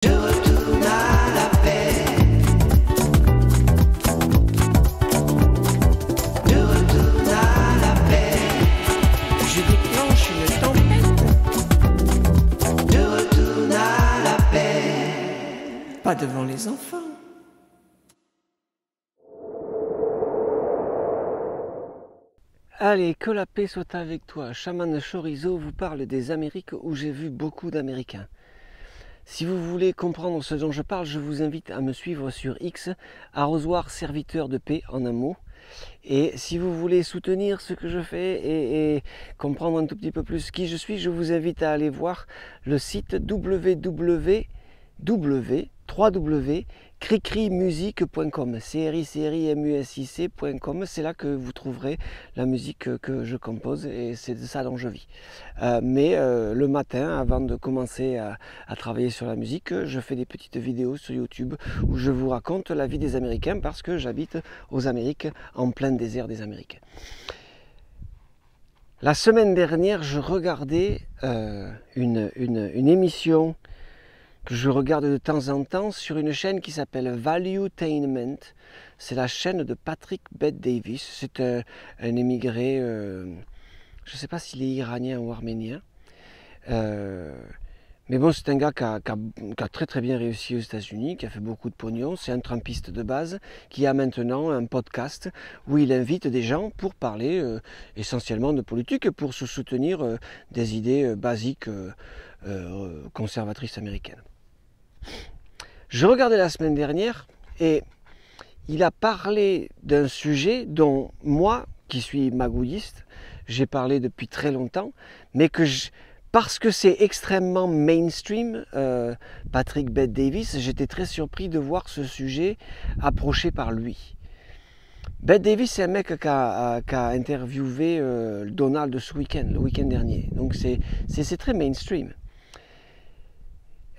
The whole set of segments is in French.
Je retourne à la paix. Je retourne à la paix. Je déclenche une tempête. Je retourne à la paix. Pas devant les enfants. Allez, que la paix soit avec toi. Chaman Chorizo vous parle des Amériques où j'ai vu beaucoup d'Américains. Si vous voulez comprendre ce dont je parle, je vous invite à me suivre sur X, @serviteur de paix en un mot. Et si vous voulez soutenir ce que je fais et comprendre un tout petit peu plus qui je suis, je vous invite à aller voir le site www.cricrimusique.com, cricrimusic.com. C'est là que vous trouverez la musique que je compose et c'est de ça dont je vis. Mais le matin, avant de commencer à travailler sur la musique, je fais des petites vidéos sur YouTube où je vous raconte la vie des Américains parce que j'habite aux Amériques, en plein désert des Amériques. La semaine dernière, je regardais une émission que je regarde de temps en temps sur une chaîne qui s'appelle Valuetainment. C'est la chaîne de Patrick Bet-Davis. C'est un émigré, je ne sais pas s'il est iranien ou arménien. Mais bon, c'est un gars qui a très très bien réussi aux États-Unis, qui a fait beaucoup de pognon. C'est un trumpiste de base qui a maintenant un podcast où il invite des gens pour parler essentiellement de politique, pour se soutenir des idées basiques conservatrices américaines. Je regardais la semaine dernière et il a parlé d'un sujet dont moi, qui suis magouilliste, j'ai parlé depuis très longtemps, mais parce que c'est extrêmement mainstream, Patrick Bet-Davis, j'étais très surpris de voir ce sujet approché par lui. Bet-Davis, c'est un mec qui a interviewé Donald ce week-end, le week-end dernier, donc c'est très mainstream.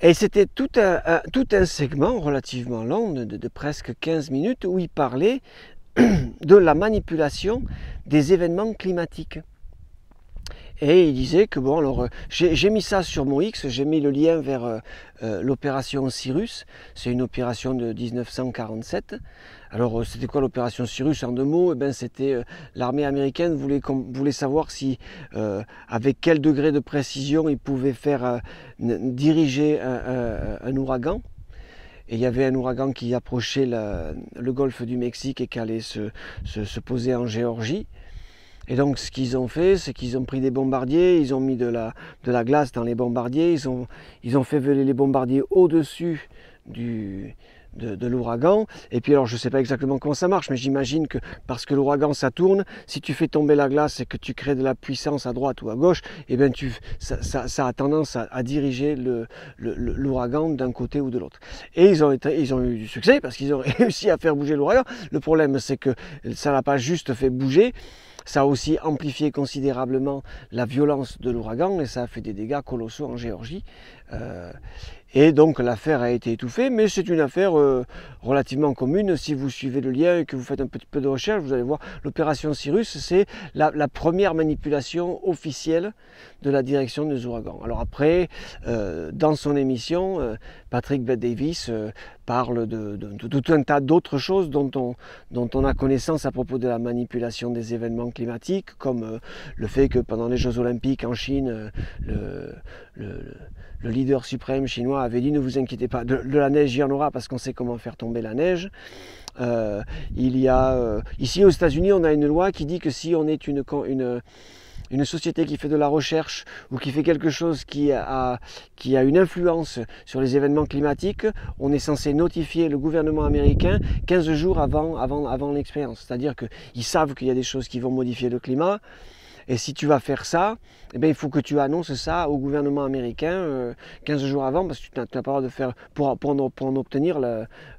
Et c'était tout un segment relativement long, de presque 15 minutes, où il parlait de la manipulation des événements climatiques. Et il disait que, bon, alors, j'ai mis ça sur mon X, j'ai mis le lien vers l'opération Cyrus, c'est une opération de 1947. Alors, c'était quoi l'opération Cyrus en deux mots? Eh ben, c'était l'armée américaine voulait savoir si, avec quel degré de précision il pouvait faire diriger un ouragan. Et il y avait un ouragan qui approchait le golfe du Mexique et qui allait se poser en Géorgie. Et donc ce qu'ils ont fait, c'est qu'ils ont pris des bombardiers, ils ont mis de la glace dans les bombardiers, ils ont fait voler les bombardiers au-dessus de l'ouragan. Et puis alors je ne sais pas exactement comment ça marche, mais j'imagine que parce que l'ouragan ça tourne, si tu fais tomber la glace et que tu crées de la puissance à droite ou à gauche, et bien ça a tendance à diriger l'ouragan d'un côté ou de l'autre. Et ils ont eu du succès parce qu'ils ont réussi à faire bouger l'ouragan. Le problème c'est que ça n'a pas juste fait bouger, ça a aussi amplifié considérablement la violence de l'ouragan et ça a fait des dégâts colossaux en Géorgie. Et donc l'affaire a été étouffée, mais c'est une affaire relativement commune. Si vous suivez le lien et que vous faites un petit peu de recherche, vous allez voir l'opération Cyrus, c'est la première manipulation officielle de la direction des ouragans. Alors après, dans son émission, Patrick Bet-Davis parle de tout un tas d'autres choses dont on a connaissance à propos de la manipulation des événements climatiques, comme le fait que pendant les Jeux Olympiques en Chine, le leader suprême chinois avait dit ne vous inquiétez pas, de la neige il y en aura parce qu'on sait comment faire tomber la neige. Ici aux États-Unis on a une loi qui dit que si on est une société qui fait de la recherche ou qui fait quelque chose qui a une influence sur les événements climatiques, on est censé notifier le gouvernement américain 15 jours avant l'expérience. C'est-à-dire qu'ils savent qu'il y a des choses qui vont modifier le climat. Et si tu vas faire ça, eh bien, il faut que tu annonces ça au gouvernement américain 15 jours avant, parce que tu n'as pas le droit de faire pour en obtenir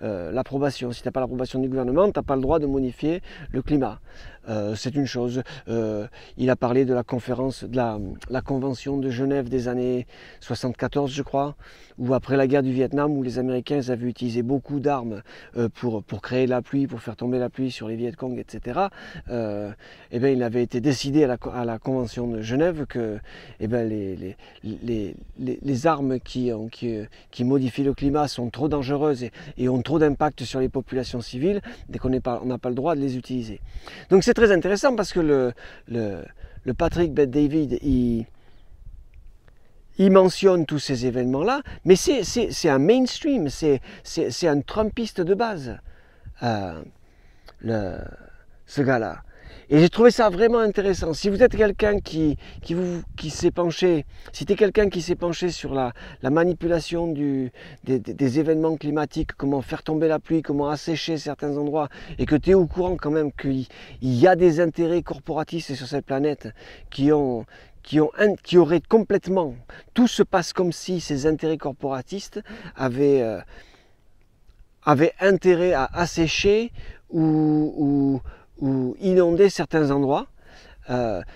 l'approbation. Si tu n'as pas l'approbation du gouvernement, tu n'as pas le droit de modifier le climat. C'est une chose. Il a parlé de la conférence, de la convention de Genève des années 74, je crois, où après la guerre du Vietnam, où les Américains avaient utilisé beaucoup d'armes pour créer la pluie, pour faire tomber la pluie sur les Viet Cong, etc. Eh bien, il avait été décidé à à la Convention de Genève que les armes qui modifient le climat sont trop dangereuses et ont trop d'impact sur les populations civiles, dès qu'on n'a pas le droit de les utiliser. Donc c'est très intéressant parce que le Patrick Bet-David, il mentionne tous ces événements-là, mais c'est un mainstream, c'est un Trumpiste de base, ce gars-là. Et j'ai trouvé ça vraiment intéressant. Si vous êtes quelqu'un qui s'est penché, si tu es quelqu'un qui s'est penché sur la manipulation des événements climatiques, comment faire tomber la pluie, comment assécher certains endroits, et que tu es au courant quand même qu'il y a des intérêts corporatistes sur cette planète qui auraient complètement... Tout se passe comme si ces intérêts corporatistes avaient intérêt à assécher ou inonder certains endroits.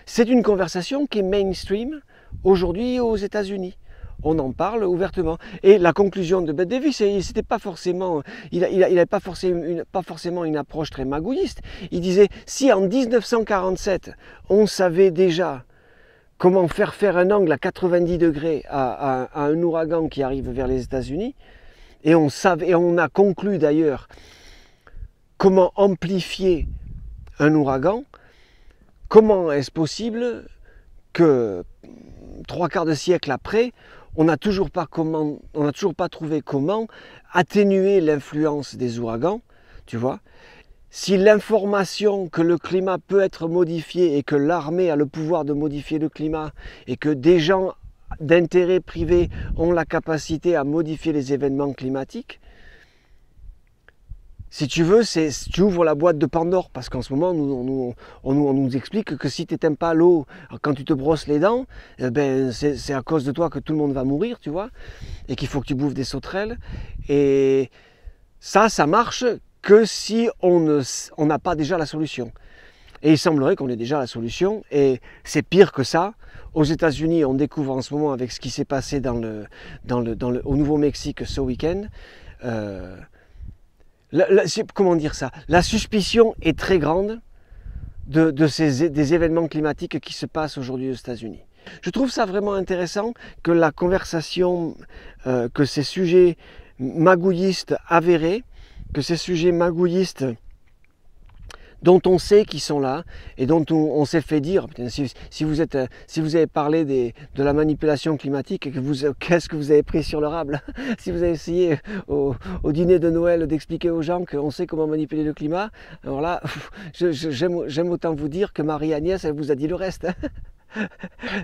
C'est une conversation qui est mainstream aujourd'hui aux États-Unis. On en parle ouvertement. Et la conclusion de Bet-David, c'était pas forcément, il n'avait pas forcément une approche très magouilliste. Il disait, si en 1947, on savait déjà comment faire un angle à 90 degrés à un ouragan qui arrive vers les États-Unis, et on a conclu d'ailleurs comment amplifier un ouragan, comment est-ce possible que 3/4 de siècle après, on n'a toujours pas trouvé comment atténuer l'influence des ouragans, tu vois? Si l'information que le climat peut être modifié et que l'armée a le pouvoir de modifier le climat et que des gens d'intérêt privé ont la capacité à modifier les événements climatiques, si tu veux, tu ouvres la boîte de Pandore, parce qu'en ce moment, on nous explique que si tu n'éteins pas l'eau quand tu te brosses les dents, c'est à cause de toi que tout le monde va mourir, tu vois, et qu'il faut que tu bouffes des sauterelles. Et ça marche que si on n'a pas déjà la solution. Et il semblerait qu'on ait déjà la solution, et c'est pire que ça. Aux États-Unis, on découvre en ce moment avec ce qui s'est passé au Nouveau-Mexique ce week-end. Comment dire ça? La suspicion est très grande des événements climatiques qui se passent aujourd'hui aux États-Unis. Je trouve ça vraiment intéressant que la conversation, que ces sujets magouillistes avérés, que ces sujets magouillistes dont on sait qu'ils sont là et dont on s'est fait dire, si vous avez parlé de la manipulation climatique, qu'est-ce que vous avez pris sur le rable? Si vous avez essayé au dîner de Noël d'expliquer aux gens qu'on sait comment manipuler le climat, alors là, j'aime autant vous dire que Marie-Agnès, elle vous a dit le reste.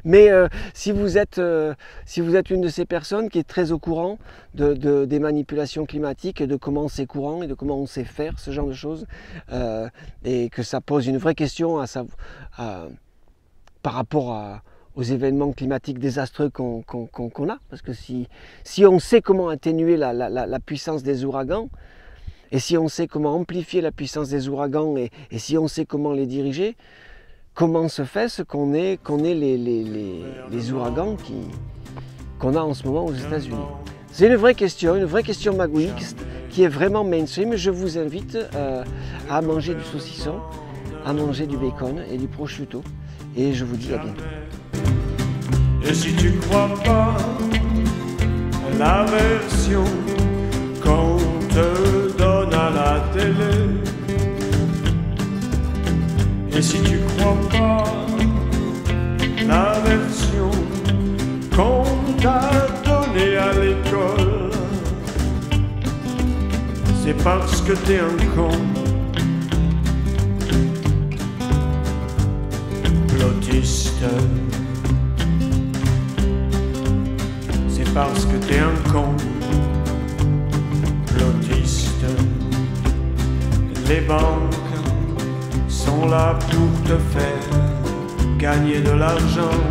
Mais si vous êtes une de ces personnes qui est très au courant des manipulations climatiques, et de comment c'est courant et de comment on sait faire ce genre de choses, et que ça pose une vraie question par rapport aux événements climatiques désastreux qu'on a, parce que si on sait comment atténuer la puissance des ouragans, et si on sait comment amplifier la puissance des ouragans, et si on sait comment les diriger, comment se fait-ce qu'on ait les ouragans qu'on a en ce moment aux États-Unis? C'est une vraie question magouilliste qui est vraiment mainstream. Je vous invite à manger du saucisson, à manger du bacon et du prosciutto. Et je vous dis à bientôt. Et si tu crois pas à la version qu'on te donne à la télé, et si tu crois pas la version qu'on t'a donnée à l'école, c'est parce que t'es un con. Plotiste, c'est parce que t'es un con. Plotiste, les banques sont là pour te faire gagner de l'argent.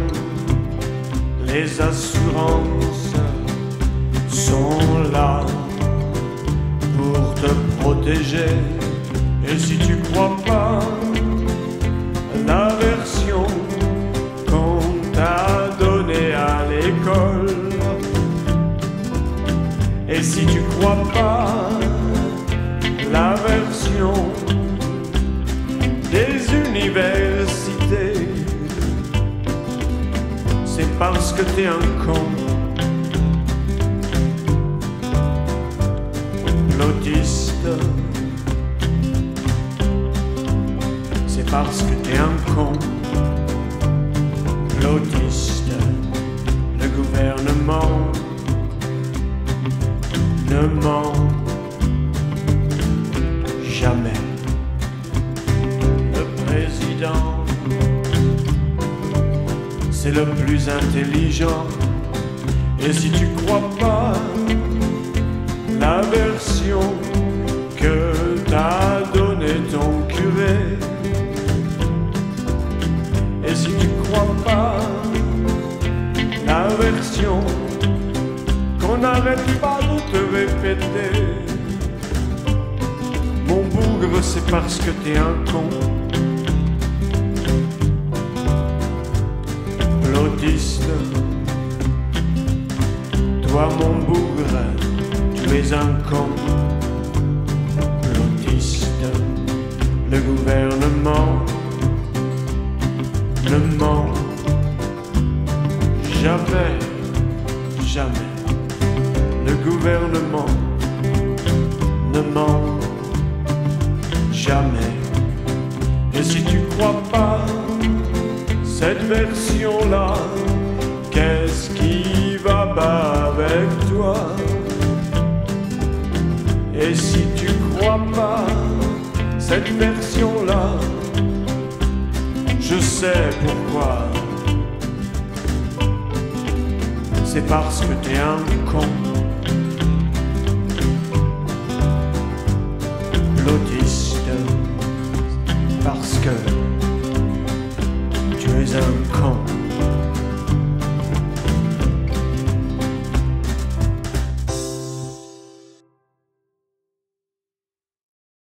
Les assurances sont là pour te protéger. Et si tu crois pas la version qu'on t'a donnée à l'école, et si tu crois pas la version des universités, parce que t'es un con. L'autiste, c'est parce que t'es un con. L'autiste, le gouvernement ne ment jamais. Le président, c'est le plus intelligent. Et si tu crois pas la version que t'a donné ton curé, et si tu crois pas la version qu'on n'arrête pas de te répéter, mon bougre, c'est parce que t'es un con. L'autiste, toi mon bougre, tu es un con. L'autiste, le gouvernement ne ment jamais, jamais. Le gouvernement ne ment jamais. Et si tu crois pas cette version-là, qu'est-ce qui va pas avec toi? Et si tu crois pas cette version-là, je sais pourquoi. C'est parce que t'es un con.